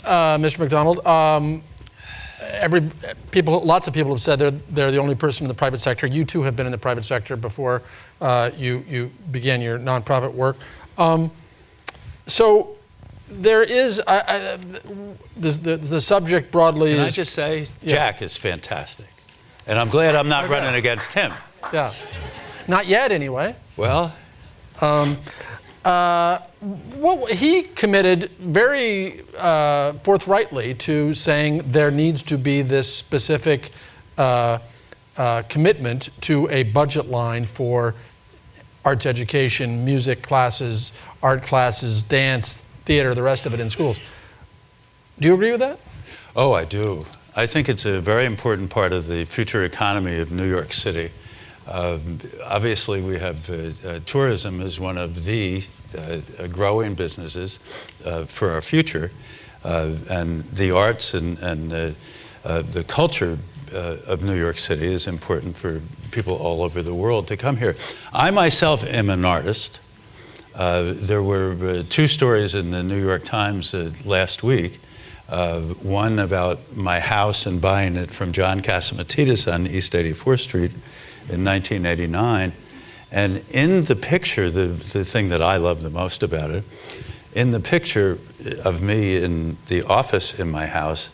Mr. McDonald. Lots of people have said they're the only person in the private sector. You too have been in the private sector before you began your nonprofit work. So there is the subject broadly. Can I just say, Jack is fantastic, and I'm glad I'm not running against him. Yeah, not yet anyway. Well. Well, he committed very forthrightly to saying there needs to be this specific commitment to a budget line for arts education, music classes, art classes, dance, theater, the rest of it in schools. Do you agree with that? Oh, I do. I think it's a very important part of the future economy of New York City. Obviously, we have tourism as one of the growing businesses for our future, and the arts and the culture of New York City is important for people all over the world to come here. I myself am an artist. There were two stories in the New York Times last week. One about my house and buying it from John Catsimatidis on East 84th Street in 1989. And in the picture, the thing that I love the most about it, in the picture of me in the office in my house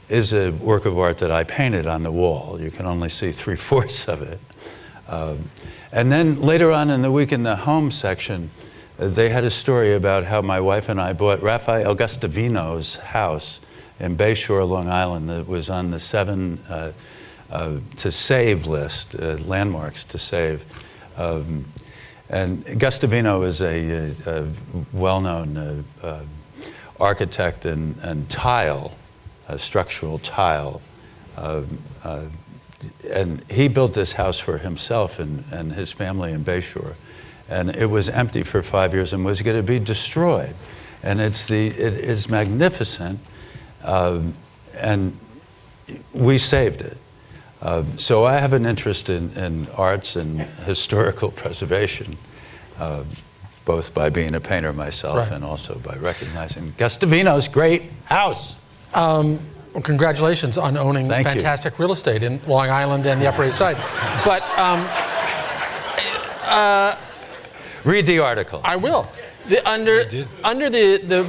is a work of art that I painted on the wall. You can only see 3/4 of it. And then later on in the week in the home section, they had a story about how my wife and I bought Raphael Gustavino's house in Bayshore, Long Island, that was on the 7 to save list, landmarks to save. And Gustavino is a well-known architect and structural tile. And he built this house for himself and his family in Bayshore. And it was empty for 5 years and was going to be destroyed. And it is magnificent, and we saved it. So I have an interest in arts and historical preservation, both by being a painter myself and also by recognizing Gustavino's great house. Well, congratulations on owning fantastic real estate in Long Island and the Upper East Side. But read the article. I will. Under the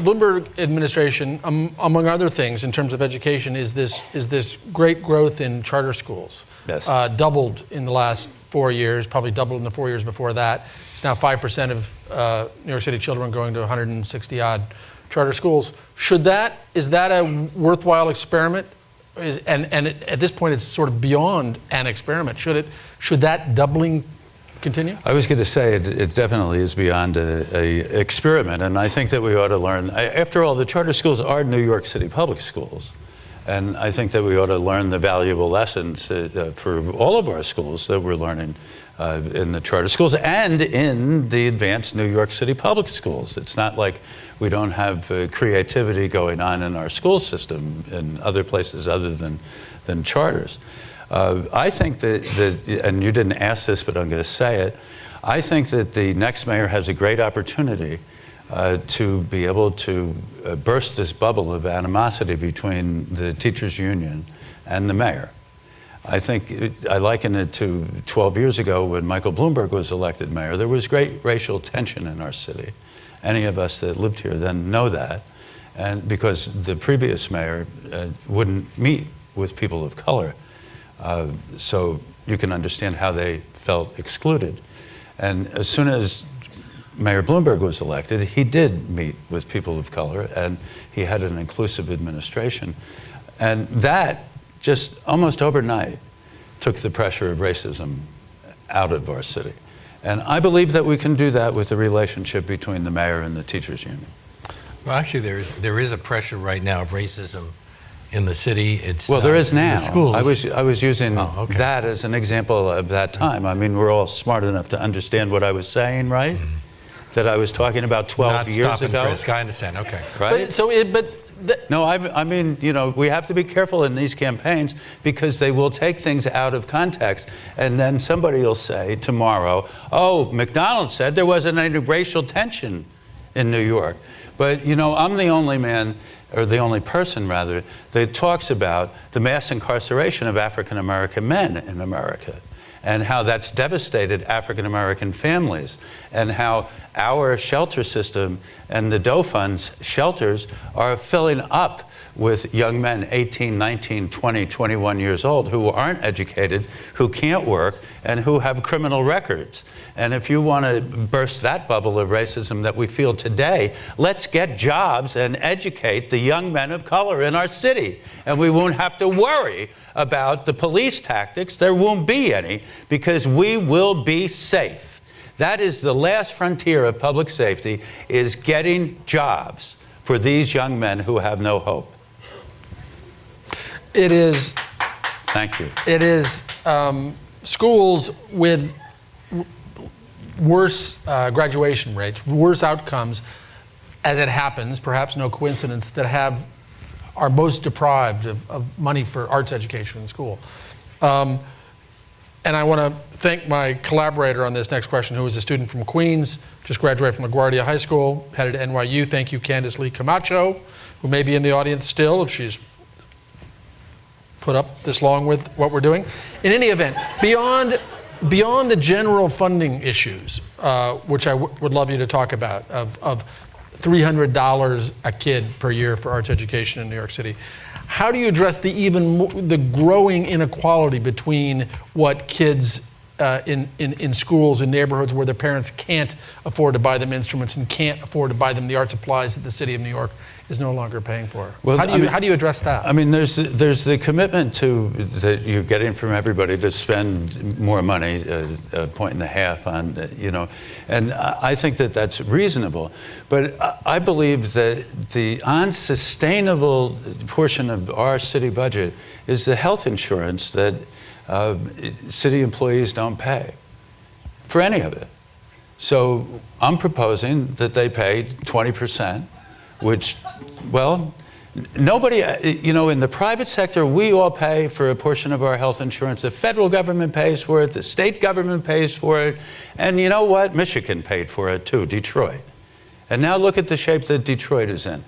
Bloomberg administration, among other things, in terms of education, is this great growth in charter schools. Yes. Doubled in the last 4 years, probably doubled in the 4 years before that. It's now 5% of New York City children going to 160 odd charter schools. Is that a worthwhile experiment? And at this point, it's sort of beyond an experiment. Should that doubling continue? I was going to say it definitely is beyond a experiment, and I think that we ought to learn. After all, the charter schools are New York City public schools, and I think that we ought to learn the valuable lessons for all of our schools that we're learning in the charter schools and in the advanced New York City public schools. It's not like we don't have creativity going on in our school system in other places other than charters. I think that, and you didn't ask this, but I'm going to say it, I think that the next mayor has a great opportunity to be able to burst this bubble of animosity between the teachers' union and the mayor. I think I liken it to 12 years ago when Michael Bloomberg was elected mayor. There was great racial tension in our city. Any of us that lived here then know that, and because the previous mayor wouldn't meet with people of color. So you can understand how they felt excluded. And as soon as Mayor Bloomberg was elected, he did meet with people of color, and he had an inclusive administration. And that just almost overnight took the pressure of racism out of our city. And I believe that we can do that with the relationship between the mayor and the teachers union. Well, actually, there is a pressure right now of racism in the city. Well, there is now. The schools. I was using that as an example of that time. I mean, we're all smart enough to understand what I was saying, right? Mm-hmm. That I was talking about 12 years ago. I understand. Okay. Right. No, I mean, you know, we have to be careful in these campaigns because they will take things out of context, and then somebody will say tomorrow, "Oh, McDonald said there wasn't any racial tension in New York. But, you know, I'm the only man, or the only person rather, that talks about the mass incarceration of African American men in America, and how that's devastated African American families, and how our shelter system and the Doe Fund's shelters are filling up with young men 18, 19, 20, 21 years old who aren't educated, who can't work, and who have criminal records. And if you want to burst that bubble of racism that we feel today, let's get jobs and educate the young men of color in our city. And we won't have to worry about the police tactics. There won't be any, because we will be safe. That is the last frontier of public safety, is getting jobs for these young men who have no hope. It is. Thank you. It is schools with worse graduation rates, worse outcomes, as it happens, perhaps no coincidence, that are most deprived of money for arts education in school. And I want to thank my collaborator on this next question, who is a student from Queens, just graduated from LaGuardia High School, headed to NYU. Thank you, Candace Lee Camacho, who may be in the audience still if she's put up this long with what we're doing. In any event, beyond the general funding issues, which I would love you to talk about, of $300 a kid per year for arts education in New York City, how do you address the growing inequality between what kids in schools in neighborhoods where their parents can't afford to buy them instruments and can't afford to buy them the art supplies that the city of New York is no longer paying for? Well, how do you address that? I mean, there's the commitment that you're getting from everybody to spend more money, a point and a half on, you know, and I think that that's reasonable. But I believe that the unsustainable portion of our city budget is the health insurance that city employees don't pay for any of it. So I'm proposing that they pay 20%, which, well, nobody, you know, in the private sector, we all pay for a portion of our health insurance. The federal government pays for it, the state government pays for it, and you know what? Michigan paid for it too, Detroit. And now look at the shape that Detroit is in.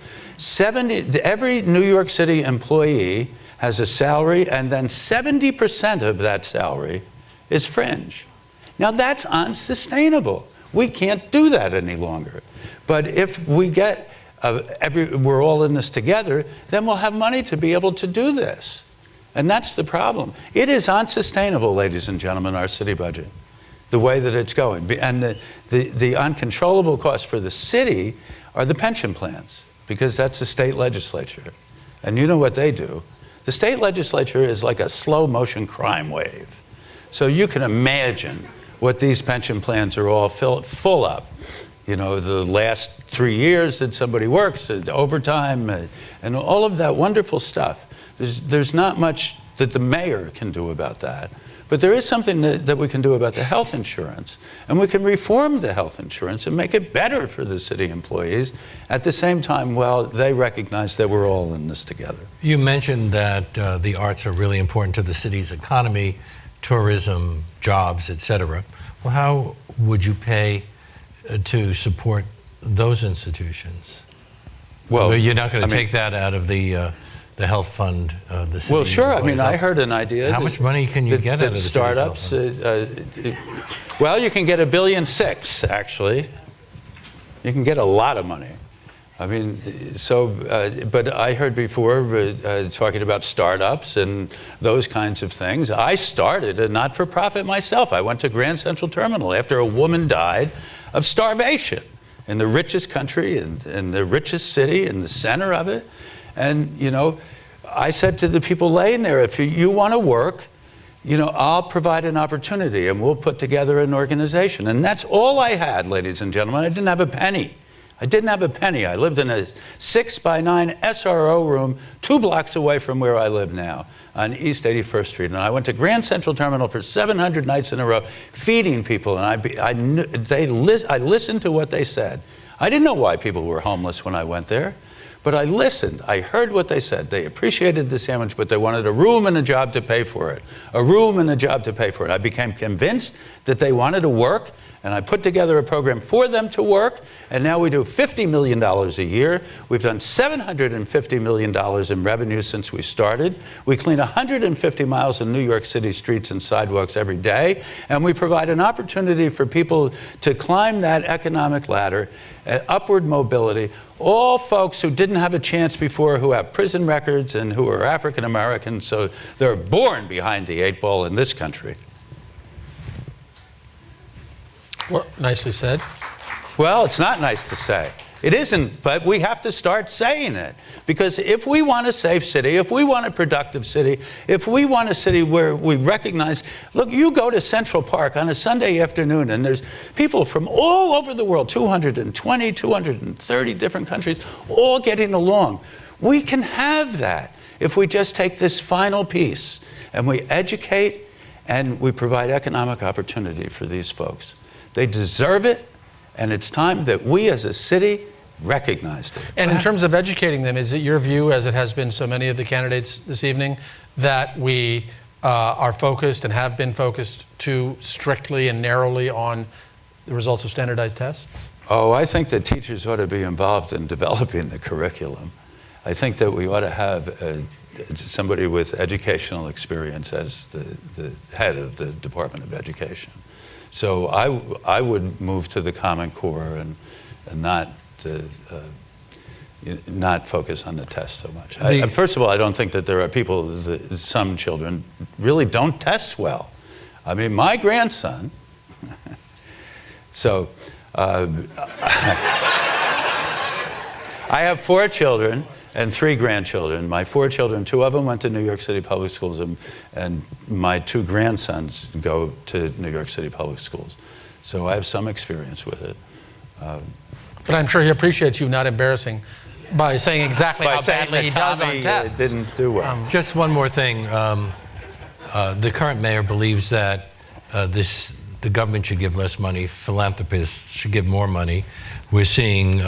Every New York City employee has a salary, and then 70% of that salary is fringe. Now that's unsustainable. We can't do that any longer. But if we get, we're all in this together, then we'll have money to be able to do this. And that's the problem. It is unsustainable, ladies and gentlemen, our city budget, the way that it's going. And the uncontrollable costs for the city are the pension plans, because that's the state legislature. And you know what they do. The state legislature is like a slow motion crime wave. So you can imagine what these pension plans are all full up. You know, the last 3 years that somebody works, overtime, and all of that wonderful stuff. There's not much that the mayor can do about that. But there is something that we can do about the health insurance. And we can reform the health insurance and make it better for the city employees at the same time while they recognize that we're all in this together. You mentioned that the arts are really important to the city's economy, tourism, jobs, etc. Well, how would you pay to support those institutions? Well, you're not going to take that out of the health fund, the city. Well, sure. I mean, I heard an idea. How much money can you get out of the startups? Well, you can get $1.6 billion, actually. You can get a lot of money. I mean, so, but I heard before talking about startups and those kinds of things. I started a not-for-profit myself. I went to Grand Central Terminal after a woman died of starvation in the richest country and in the richest city in the center of it. And, you know, I said to the people laying there, if you want to work, you know, I'll provide an opportunity and we'll put together an organization. And that's all I had, ladies and gentlemen. I didn't have a penny. I didn't have a penny. I lived in a 6x9 SRO room 2 blocks away from where I live now on East 81st Street. And I went to Grand Central Terminal for 700 nights in a row, feeding people. And I listened to what they said. I didn't know why people were homeless when I went there. But I listened. I heard what they said. They appreciated the sandwich, but they wanted a room and a job to pay for it. A room and a job to pay for it. I became convinced that they wanted to work And I put together a program for them to work, and now we do $50 million a year. We've done $750 million in revenue since we started. We clean 150 miles of New York City streets and sidewalks every day, and we provide an opportunity for people to climb that economic ladder, upward mobility. All folks who didn't have a chance before, who have prison records and who are African Americans, so they're born behind the 8 ball in this country. Well, nicely said. Well, it's not nice to say. It isn't, but we have to start saying it. Because if we want a safe city, if we want a productive city, if we want a city where we recognize, look, you go to Central Park on a Sunday afternoon and there's people from all over the world, 220, 230 different countries, all getting along. We can have that if we just take this final piece and we educate and we provide economic opportunity for these folks. They deserve it, and it's time that we as a city recognized it. And in terms of educating them, is it your view, as it has been so many of the candidates this evening, that we are focused and have been focused too strictly and narrowly on the results of standardized tests? Oh, I think that teachers ought to be involved in developing the curriculum. I think that we ought to have somebody with educational experience as the head of the Department of Education. So I would move to the Common Core and not focus on the test so much. First of all, I don't think that there are people, some children really don't test well. I mean, my grandson, so I have 4 children and 3 grandchildren. My 4 children, 2 of them went to New York City Public Schools, and my 2 grandsons go to New York City Public Schools. So I have some experience with it. But I'm sure he appreciates you not embarrassing by saying exactly how badly he does on tests. Didn't do well. Just one more thing. The current mayor believes that the government should give less money, philanthropists should give more money. We're seeing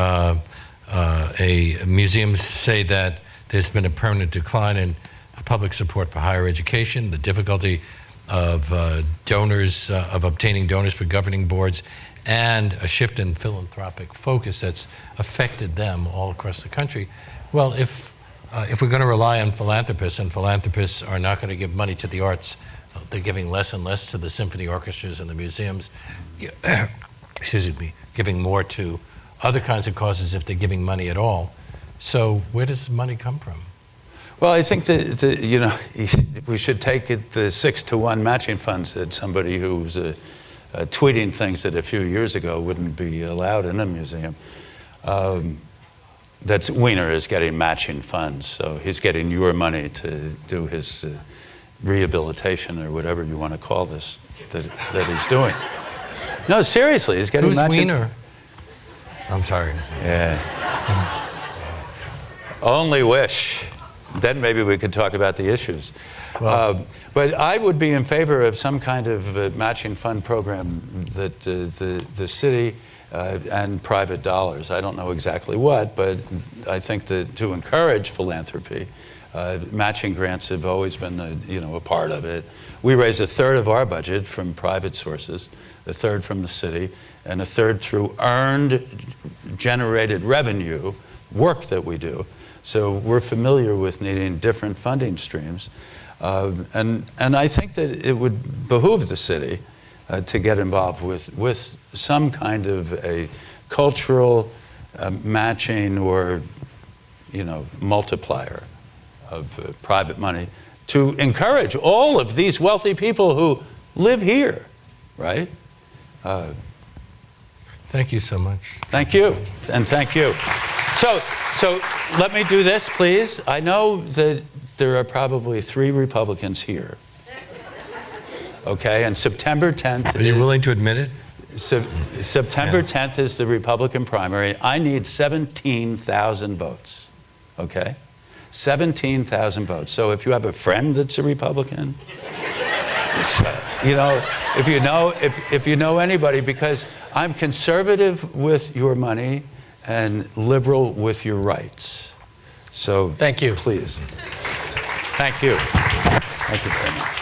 museums say that there's been a permanent decline in public support for higher education, the difficulty of obtaining donors for governing boards, and a shift in philanthropic focus that's affected them all across the country. Well, if we're going to rely on philanthropists, and philanthropists are not going to give money to the arts, they're giving less and less to the symphony orchestras and the museums, excuse me, giving more to other kinds of causes if they're giving money at all. So where does the money come from? Well, I think that we should take it the 6-to-1 matching funds that somebody who's tweeting things that a few years ago wouldn't be allowed in a museum. That's Wiener is getting matching funds, so he's getting your money to do his rehabilitation or whatever you want to call this that he's doing. No, seriously, he's getting matching. Who's Wiener? I'm sorry. Yeah. Only wish. Then maybe we could talk about the issues. Well, but I would be in favor of some kind of matching fund program that the city and private dollars, I don't know exactly what, but I think that to encourage philanthropy, matching grants have always been a part of it. We raise 1/3 of our budget from private sources, 1/3 from the city, and 1/3 through earned, generated revenue work that we do. So we're familiar with needing different funding streams. And I think that it would behoove the city to get involved with some kind of a cultural matching or multiplier of private money to encourage all of these wealthy people who live here, right? thank you so much. Thank you, and thank you. So let me do this, please. I know that there are probably 3 Republicans here. Okay, and September 10th. Are you willing to admit it? September 10th is the Republican primary. I need 17,000 votes. Okay, 17,000 votes. So if you have a friend that's a Republican, if you know anybody, because I'm conservative with your money and liberal with your rights. So thank you. Please. Thank you. Thank you very much.